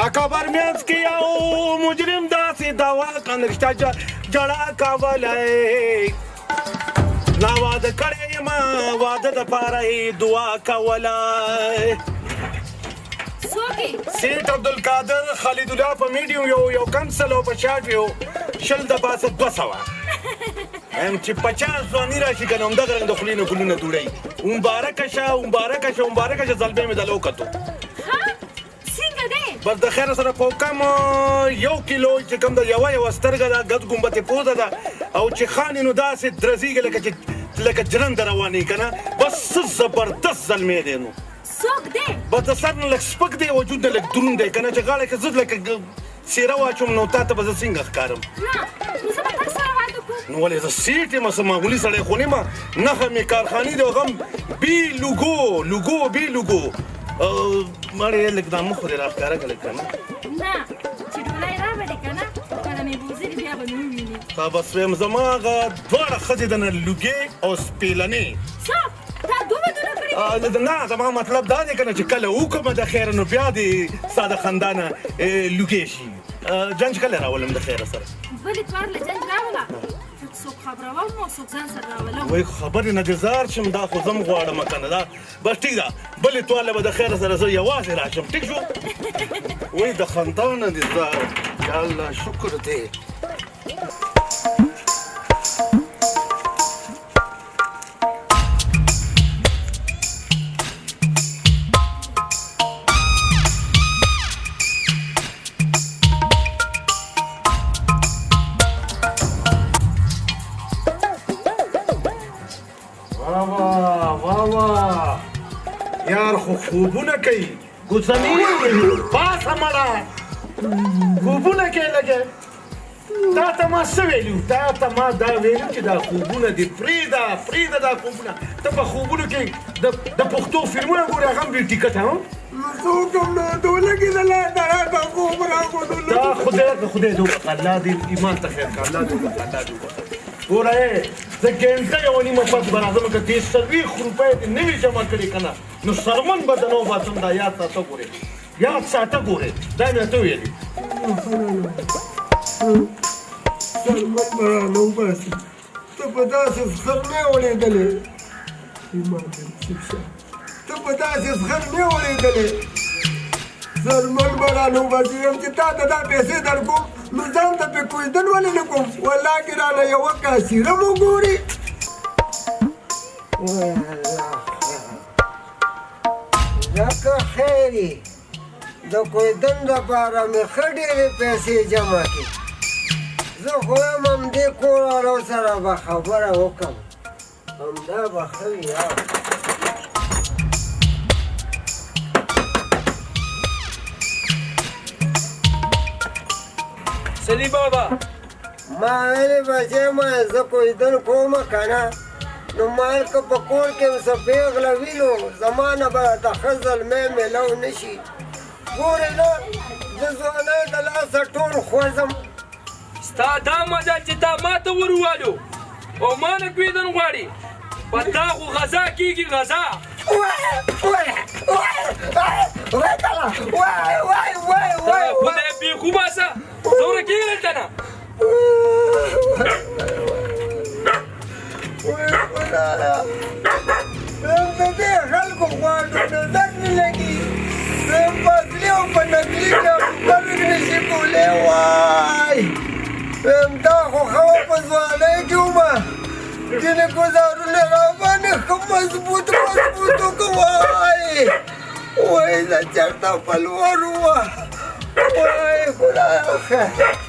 دا قبر منځ کې یو مجرم داسې دعوا کنه رشته جړه کولی نا واده کړی یم واده دپاره یې دعا کولی سیټ عبدالقادر خالدالله په میډیوم یو کمسل او په شاټ یو 20 د پاسه 200 چې 50 ځواني راشي که نه همدغه رنګ د خولې نه ګلونه دوړوي مبارکه شه زلبې مې دله وکتو بس د خیره سره په کم 1 کیلو چې کوم ده یوه سترګه ده ګد ګمبتې پوزه ده او چې خانې نو داسې درزېږي لکه جرنده روانې که نه بس څه زبردست زلمی دی نو بس د سر نه لږ سپک دی وجود نه لږ دروند دی که نه چې غاړه کې زه لکه څېره واچوم نو تا ته به زه څنګه ښکارم نو ولې زه سیټ یم څه معمولي سړی خو نه یم نښه مې کارخانې دی هغه هم بي لوګو مړې لږ دا مخ دې راښکاره کړه که نه ښه بس ویم زما هغه دواړه ښځې د نه لوګې او سپېلنې نه زما مطلب دا دی که نه چې کله وکړمه د خیره نو بیا دې ستا د خندانه لوګې شي جنج کله راولم د خیره سره وای خبرې نه دې زار شم دا خو زم غواړم که نه دا بس ټیک ده بلې توله به د خیره سره زه یوازې راشم ټیک شو وای د خندانه دې زار یا الله شکر دی یار خو خوبونه کوي ګوسني پاسه مړه خوبونه کوي لږه تا ته ما څه ویلي تا ته ما دا ویلي چې دا خوبونه دي پرېږده دا خوبونه ته په خوبونو کې د پښتو فلمونه ګورې هغه هم ډېر ټیکټ هم دا خدای دې وبخښه الله دې ایمان ته خیر کړه الله دې وبخښه ګوره زه ګنټه یوه نیمه پس به راځم که دې 40 روپۍ دې نه وي جمع کړي که نه نو سرمن به د نه وباسم دا یاد ساته ګورې دا مې ته ویلي سرمن به رانه وباسي ته په داسې زخر نه یې وړېدلې سرمن به رانه وباسي یم چې تا ته دا پیسې در کوم نو ځان ته پې کوزدن ولې نه کوم والله کې رانه یوه کاسیره مو ګوري ځکه خیرې د کوزدن دپاره مې ښه ډېرې پیسې جمع کړي زه خو یم همدې کورالو سره به خبره وکړم همدا به ښه وي سلي بابا ما ویلې بچی ما زه کوزدن کومه که نه نو مال که په کور کې م څه پېغله وي نو زما نه به د ښه زلمی میلو نه شي ګورې نه د ځوانۍ د لاسه ټول خوځم ستا دا مزل چې تا ما ته وروالو او ما نه کوزدن غواړي په تا خو غذا کېږي غذا خدای بېخو باسه زوره کېږي دلته نه د دې خلکو غواړو نظر نه لګي په اصلي او په نقلي کې فرق نشي کولی وای دا خو ښه وه په ځوانۍ کې ومه ځینې ګزارونه راباندې ښه مضبوط وکوای وای زه چېرته په لور وه وای خدایه